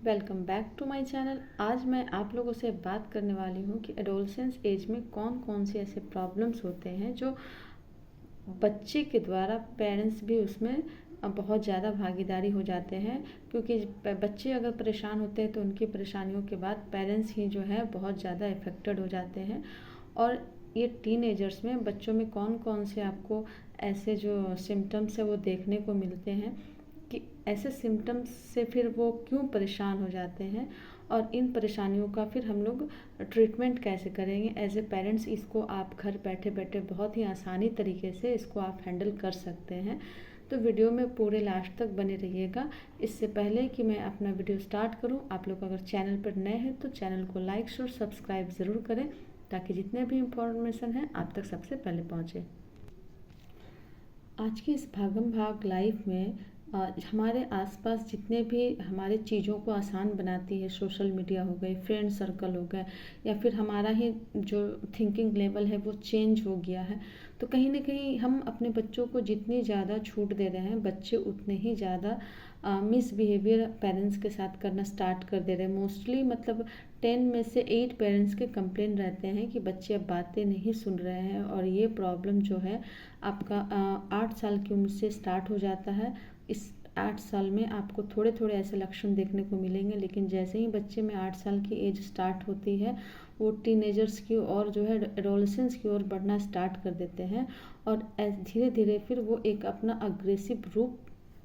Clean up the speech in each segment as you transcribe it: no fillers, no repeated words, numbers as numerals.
Welcome back to my channel. आज मैं आप लोगों से बात करने वाली हूँ कि एडोलसेंस एज में कौन कौन से ऐसे प्रॉब्लम्स होते हैं जो बच्चे के द्वारा पेरेंट्स भी उसमें बहुत ज़्यादा भागीदारी हो जाते हैं। क्योंकि बच्चे अगर परेशान होते हैं तो उनकी परेशानियों के बाद पेरेंट्स ही जो है बहुत ज़्यादा इफ़ेक्टेड हो जाते हैं। और ये टीनेजर्स में बच्चों में कौन कौन से आपको ऐसे जो सिम्टम्स है वो देखने को मिलते हैं कि ऐसे सिम्टम्स से फिर वो क्यों परेशान हो जाते हैं और इन परेशानियों का फिर हम लोग ट्रीटमेंट कैसे करेंगे। एज ए पेरेंट्स इसको आप घर बैठे बैठे बहुत ही आसानी तरीके से इसको आप हैंडल कर सकते हैं। तो वीडियो में पूरे लास्ट तक बने रहिएगा। इससे पहले कि मैं अपना वीडियो स्टार्ट करूं, आप लोग अगर चैनल पर नए हैं तो चैनल को लाइक और सब्सक्राइब ज़रूर करें ताकि जितने भी इंफॉर्मेशन हैं आप तक सबसे पहले पहुँचे। आज की इस भागम भाग लाइफ में हमारे आसपास जितने भी हमारे चीज़ों को आसान बनाती है, सोशल मीडिया हो गई, फ्रेंड सर्कल हो गए, या फिर हमारा ही जो थिंकिंग लेवल है वो चेंज हो गया है। तो कहीं ना कहीं हम अपने बच्चों को जितनी ज़्यादा छूट दे रहे हैं, बच्चे उतने ही ज़्यादा मिसबिहेवियर पेरेंट्स के साथ करना स्टार्ट कर दे रहे हैं। मोस्टली मतलब 10 में से 8 पेरेंट्स के कंप्लेन रहते हैं कि बच्चे अब बातें नहीं सुन रहे हैं। और ये प्रॉब्लम जो है आपका 8 साल की उम्र से स्टार्ट हो जाता है। इस 8 साल में आपको थोड़े थोड़े ऐसे लक्षण देखने को मिलेंगे, लेकिन जैसे ही बच्चे में 8 साल की एज स्टार्ट होती है वो टीनेजर्स की ओर जो है एडोलसेंस की ओर बढ़ना स्टार्ट कर देते हैं। और धीरे धीरे फिर वो एक अपना अग्रेसिव रूप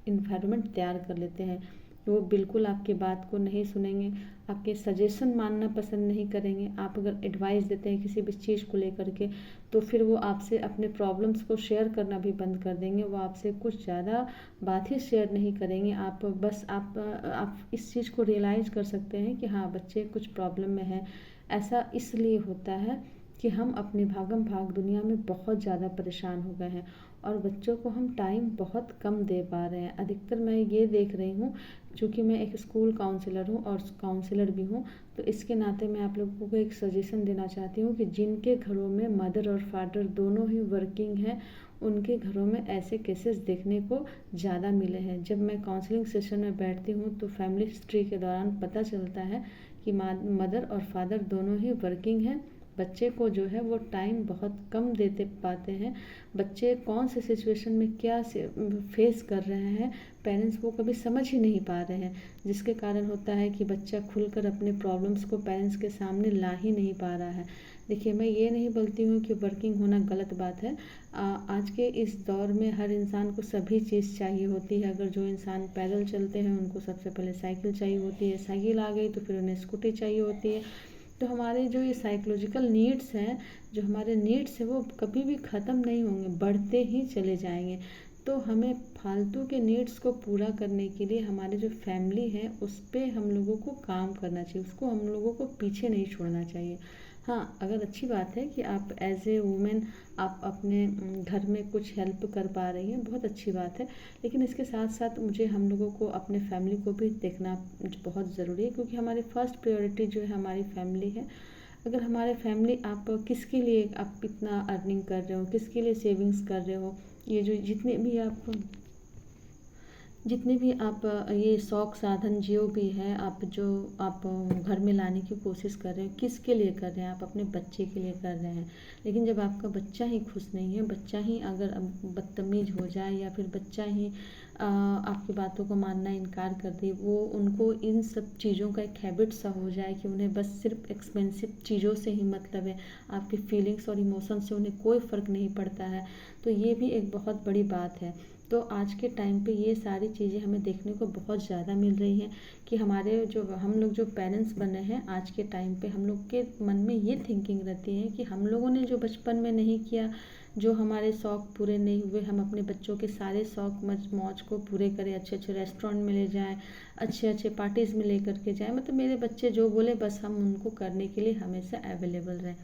इन्वायरमेंट तैयार कर लेते हैं। वो बिल्कुल आपकी बात को नहीं सुनेंगे, आपके सजेशन मानना पसंद नहीं करेंगे। आप अगर एडवाइस देते हैं किसी भी चीज़ को लेकर के तो फिर वो आपसे अपने प्रॉब्लम्स को शेयर करना भी बंद कर देंगे। वो आपसे कुछ ज़्यादा बात ही शेयर नहीं करेंगे। आप बस आप इस चीज़ को रियलाइज़ कर सकते हैं कि हाँ, बच्चे कुछ प्रॉब्लम में हैं। ऐसा इसलिए होता है कि हम अपनी भागम भाग दुनिया में बहुत ज़्यादा परेशान हो गए हैं और बच्चों को हम टाइम बहुत कम दे पा रहे हैं। अधिकतर मैं ये देख रही हूँ, चूँकि मैं एक स्कूल काउंसलर हूँ और काउंसलर भी हूँ, तो इसके नाते मैं आप लोगों को एक सजेशन देना चाहती हूँ कि जिनके घरों में मदर और फादर दोनों ही वर्किंग हैं, उनके घरों में ऐसे केसेस देखने को ज़्यादा मिले हैं। जब मैं काउंसलिंग सेशन में बैठती हूँ तो फैमिली हिस्ट्री के दौरान पता चलता है कि मदर और फादर दोनों ही वर्किंग हैं। बच्चे को जो है वो टाइम बहुत कम देते पाते हैं। बच्चे कौन से सिचुएशन में क्या फेस कर रहे हैं पेरेंट्स वो कभी समझ ही नहीं पा रहे हैं, जिसके कारण होता है कि बच्चा खुलकर अपने प्रॉब्लम्स को पेरेंट्स के सामने ला ही नहीं पा रहा है। देखिए, मैं ये नहीं बोलती हूँ कि वर्किंग होना गलत बात है। आज के इस दौर में हर इंसान को सभी चीज़ चाहिए होती है। अगर जो इंसान पैदल चलते हैं उनको सबसे पहले साइकिल चाहिए होती है, साइकिल आ गई तो फिर उन्हें स्कूटी चाहिए होती है। तो हमारे जो ये साइकोलॉजिकल नीड्स हैं, जो हमारे नीड्स हैं, वो कभी भी ख़त्म नहीं होंगे, बढ़ते ही चले जाएंगे। तो हमें फालतू के नीड्स को पूरा करने के लिए हमारे जो फैमिली है उस पर हम लोगों को काम करना चाहिए, उसको हम लोगों को पीछे नहीं छोड़ना चाहिए। हाँ, अगर अच्छी बात है कि आप एज ए वुमेन आप अपने घर में कुछ हेल्प कर पा रही हैं, बहुत अच्छी बात है। लेकिन इसके साथ साथ मुझे हम लोगों को अपने फैमिली को भी देखना बहुत ज़रूरी है, क्योंकि हमारी फर्स्ट प्रायोरिटी जो है हमारी फैमिली है। अगर हमारे फैमिली, आप किसके लिए आप इतना अर्निंग कर रहे हो, किसके लिए सेविंग्स कर रहे हो, ये जो जितने भी आप ये शौक साधन जो भी है आप घर में लाने की कोशिश कर रहे हैं, किसके लिए कर रहे हैं? आप अपने बच्चे के लिए कर रहे हैं। लेकिन जब आपका बच्चा ही खुश नहीं है, बच्चा ही अगर बदतमीज हो जाए या फिर बच्चा ही आपकी बातों को मानना इनकार कर दे, वो उनको इन सब चीज़ों का एक हैबिट सा हो जाए कि उन्हें बस सिर्फ एक्सपेंसिव चीज़ों से ही मतलब है, आपकी फीलिंग्स और इमोशन से उन्हें कोई फ़र्क नहीं पड़ता है, तो ये भी एक बहुत बड़ी बात है। तो आज के टाइम पे ये सारी चीज़ें हमें देखने को बहुत ज़्यादा मिल रही हैं कि हम लोग जो पेरेंट्स बने हैं आज के टाइम पे, हम लोग के मन में ये थिंकिंग रहती है कि हम लोगों ने जो बचपन में नहीं किया, जो हमारे शौक़ पूरे नहीं हुए, हम अपने बच्चों के सारे शौक़ मौज को पूरे करें, अच्छे अच्छे रेस्टोरेंट में ले जाएं, अच्छे अच्छे पार्टीज़ में ले करके जाएं। मतलब मेरे बच्चे जो बोले बस हम उनको करने के लिए हमेशा अवेलेबल रहें।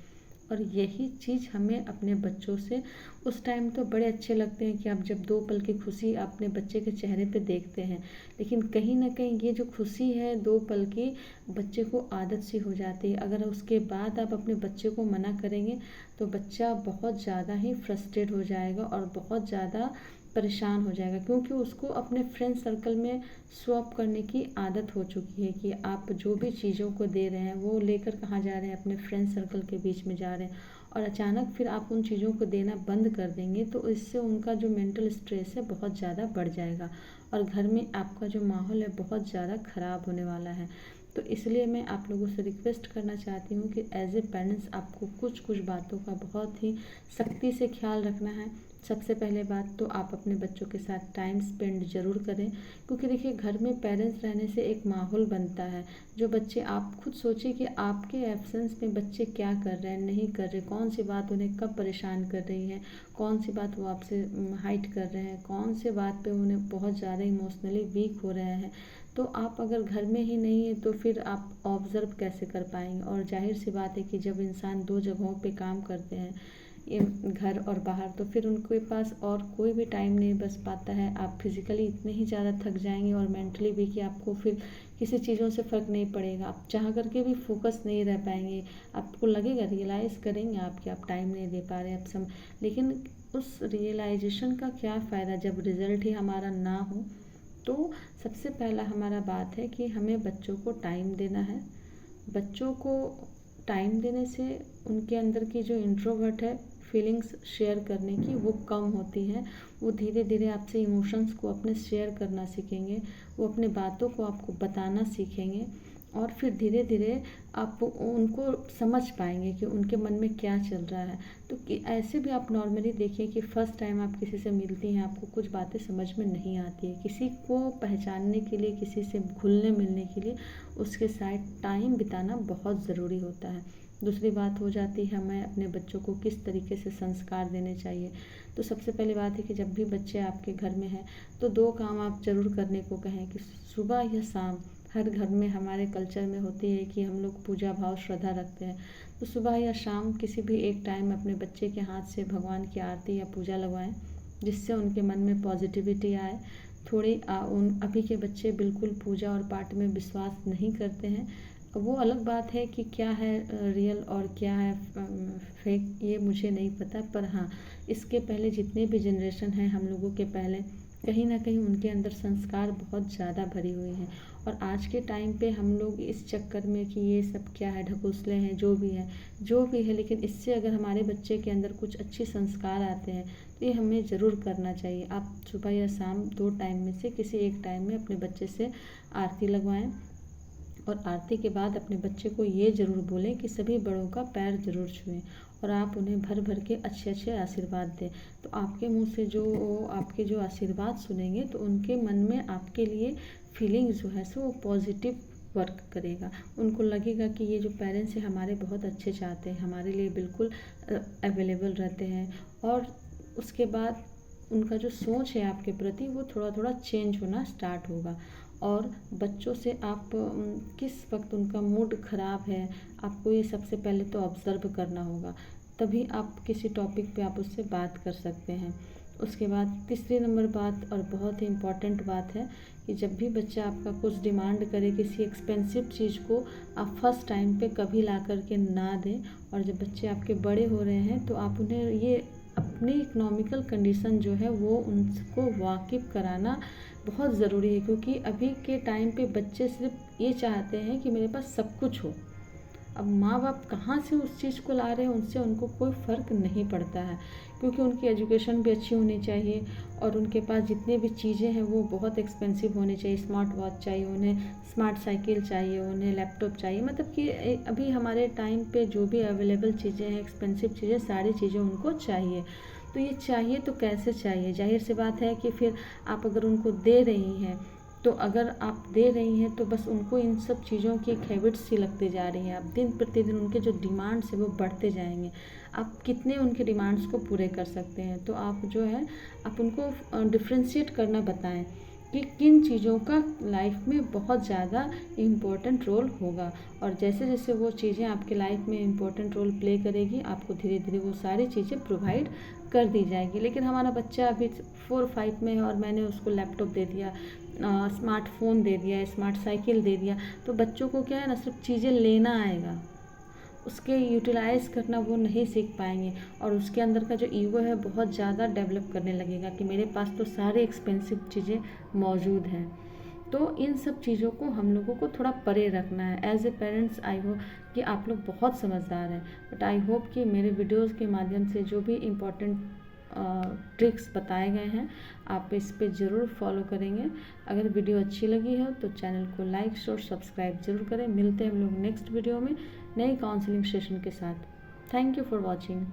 और यही चीज़ हमें अपने बच्चों से, उस टाइम तो बड़े अच्छे लगते हैं कि आप जब 2 पल की खुशी अपने बच्चे के चेहरे पे देखते हैं, लेकिन कहीं ना कहीं ये जो खुशी है 2 पल की, बच्चे को आदत सी हो जाती है। अगर उसके बाद आप अपने बच्चे को मना करेंगे तो बच्चा बहुत ज़्यादा ही फ्रस्ट्रेट हो जाएगा और बहुत ज़्यादा परेशान हो जाएगा, क्योंकि उसको अपने फ्रेंड सर्कल में शो ऑफ करने की आदत हो चुकी है कि आप जो भी चीज़ों को दे रहे हैं वो लेकर कहाँ जा रहे हैं, अपने फ्रेंड सर्कल के बीच में जा रहे हैं, और अचानक फिर आप उन चीज़ों को देना बंद कर देंगे तो इससे उनका जो मेंटल स्ट्रेस है बहुत ज़्यादा बढ़ जाएगा और घर में आपका जो माहौल है बहुत ज़्यादा ख़राब होने वाला है। तो इसलिए मैं आप लोगों से रिक्वेस्ट करना चाहती हूँ कि एज ए पेरेंट्स आपको कुछ कुछ बातों का बहुत ही सख्ती से ख्याल रखना है। सबसे पहले बात तो आप अपने बच्चों के साथ टाइम स्पेंड ज़रूर करें, क्योंकि देखिए घर में पेरेंट्स रहने से एक माहौल बनता है। जो बच्चे, आप खुद सोचिए कि आपके एब्सेंस में बच्चे क्या कर रहे हैं, नहीं कर रहे, कौन सी बात उन्हें कब परेशान कर रही है, कौन सी बात वो आपसे हाइड कर रहे हैं, कौन से बात पे उन्हें बहुत ज़्यादा इमोशनली वीक हो रहे हैं। तो आप अगर घर में ही नहीं है तो फिर आप ऑब्ज़र्व कैसे कर पाएंगे। और जाहिर सी बात है कि जब इंसान दो जगहों पे काम करते हैं, ये घर और बाहर, तो फिर उनके पास और कोई भी टाइम नहीं बच पाता है। आप फिज़िकली इतने ही ज़्यादा थक जाएंगे और मेंटली भी कि आपको फिर किसी चीज़ों से फ़र्क नहीं पड़ेगा, आप चाह करके भी फोकस नहीं रह पाएंगे। आपको लगेगा, रियलाइज़ करेंगे आप कि आप टाइम नहीं दे पा रहे आप सब, लेकिन उस रियलाइजेशन का क्या फ़ायदा जब रिज़ल्ट ही हमारा ना हो। तो सबसे पहला हमारा बात है कि हमें बच्चों को टाइम देना है। बच्चों को टाइम देने से उनके अंदर की जो इंट्रोवर्ट है, फीलिंग्स शेयर करने की, वो कम होती हैं। वो धीरे धीरे आपसे इमोशंस को अपने शेयर करना सीखेंगे, वो अपने बातों को आपको बताना सीखेंगे और फिर धीरे धीरे आप उनको समझ पाएंगे कि उनके मन में क्या चल रहा है। तो ऐसे भी आप नॉर्मली देखिए कि फ़र्स्ट टाइम आप किसी से मिलती हैं, आपको कुछ बातें समझ में नहीं आती है। किसी को पहचानने के लिए, किसी से घुलने मिलने के लिए उसके साथ टाइम बिताना बहुत ज़रूरी होता है। दूसरी बात हो जाती है हमें अपने बच्चों को किस तरीके से संस्कार देने चाहिए। तो सबसे पहली बात है कि जब भी बच्चे आपके घर में हैं तो दो काम आप ज़रूर करने को कहें कि सुबह या शाम, हर घर में हमारे कल्चर में होती है कि हम लोग पूजा भाव श्रद्धा रखते हैं, तो सुबह या शाम किसी भी एक टाइम अपने बच्चे के हाथ से भगवान की आरती या पूजा लगवाएं, जिससे उनके मन में पॉजिटिविटी आए। थोड़ी अभी के बच्चे बिल्कुल पूजा और पाठ में विश्वास नहीं करते हैं। वो अलग बात है कि क्या है रियल और क्या है फेक, ये मुझे नहीं पता, पर हाँ, इसके पहले जितने भी जनरेशन हैं हम लोगों के पहले, कहीं ना कहीं उनके अंदर संस्कार बहुत ज़्यादा भरी हुई हैं। और आज के टाइम पे हम लोग इस चक्कर में कि ये सब क्या है, ढकोसले हैं, जो भी है, लेकिन इससे अगर हमारे बच्चे के अंदर कुछ अच्छे संस्कार आते हैं तो ये हमें ज़रूर करना चाहिए। आप सुबह या शाम दो टाइम में से किसी एक टाइम में अपने बच्चे से आरती लगवाएं और आरती के बाद अपने बच्चे को ये ज़रूर बोलें कि सभी बड़ों का पैर ज़रूर छुएं और आप उन्हें भर भर के अच्छे अच्छे आशीर्वाद दें। तो आपके मुंह से जो आपके जो आशीर्वाद सुनेंगे तो उनके मन में आपके लिए फीलिंग जो है सो वो पॉजिटिव वर्क करेगा। उनको लगेगा कि ये जो पेरेंट्स हैं हमारे बहुत अच्छे चाहते हैं, हमारे लिए बिल्कुल अवेलेबल रहते हैं। और उसके बाद उनका जो सोच है आपके प्रति वो थोड़ा थोड़ा चेंज होना स्टार्ट होगा। और बच्चों से आप किस वक्त उनका मूड ख़राब है, आपको ये सबसे पहले तो ऑब्ज़र्व करना होगा, तभी आप किसी टॉपिक पे आप उससे बात कर सकते हैं। उसके बाद तीसरी नंबर बात और बहुत ही इम्पॉर्टेंट बात है कि जब भी बच्चा आपका कुछ डिमांड करे किसी एक्सपेंसिव चीज़ को, आप फर्स्ट टाइम पे कभी ला कर के ना दें। और जब बच्चे आपके बड़े हो रहे हैं तो आप उन्हें ये अपनी इकोनॉमिकल कंडीशन जो है वो उनको वाकिफ़ कराना बहुत ज़रूरी है, क्योंकि अभी के टाइम पे बच्चे सिर्फ ये चाहते हैं कि मेरे पास सब कुछ हो। अब माँ बाप कहाँ से उस चीज़ को ला रहे हैं उनसे उनको कोई फ़र्क नहीं पड़ता है, क्योंकि उनकी एजुकेशन भी अच्छी होनी चाहिए और उनके पास जितने भी चीज़ें हैं वो बहुत एक्सपेंसिव होनी चाहिए। स्मार्ट वॉच चाहिए उन्हें, स्मार्ट साइकिल चाहिए उन्हें, लैपटॉप चाहिए, मतलब कि अभी हमारे टाइम पे जो भी अवेलेबल चीज़ें हैं, एक्सपेंसिव चीज़ें, सारी चीज़ें उनको चाहिए। तो ये चाहिए तो कैसे चाहिए, जाहिर सी बात है कि फिर आप अगर उनको दे रही हैं तो अगर आप दे रही हैं तो बस उनको इन सब चीज़ों की एक हैबिट सी लगती जा रही है। आप दिन प्रतिदिन उनके जो डिमांड्स है वो बढ़ते जाएंगे। आप कितने उनके डिमांड्स को पूरे कर सकते हैं, तो आप जो है आप उनको डिफ्रेंशिएट करना बताएं कि किन चीज़ों का लाइफ में बहुत ज़्यादा इम्पोर्टेंट रोल होगा। और जैसे जैसे वो चीज़ें आपके लाइफ में इम्पोर्टेंट रोल प्ले करेगी, आपको धीरे धीरे वो सारी चीज़ें प्रोवाइड कर दी जाएगी। लेकिन हमारा बच्चा अभी 4-5 में है और मैंने उसको लैपटॉप दे दिया, स्मार्टफोन दे दिया, स्मार्ट साइकिल दे दिया, तो बच्चों को क्या है ना, सिर्फ चीज़ें लेना आएगा, उसके यूटिलाइज़ करना वो नहीं सीख पाएंगे, और उसके अंदर का जो ईगो है बहुत ज़्यादा डेवलप करने लगेगा कि मेरे पास तो सारे एक्सपेंसिव चीज़ें मौजूद हैं। तो इन सब चीज़ों को हम लोगों को थोड़ा परे रखना है। As a parents I hope कि आप लोग बहुत समझदार हैं, बट आई होप कि मेरे वीडियोज़ के माध्यम से जो भी इम्पोर्टेंट ट्रिक्स बताए गए हैं आप इस पे ज़रूर फॉलो करेंगे। अगर वीडियो अच्छी लगी हो तो चैनल को लाइक और सब्सक्राइब ज़रूर करें। मिलते हैं हम लोग नेक्स्ट वीडियो में नई काउंसलिंग सेशन के साथ। Thank you for watching.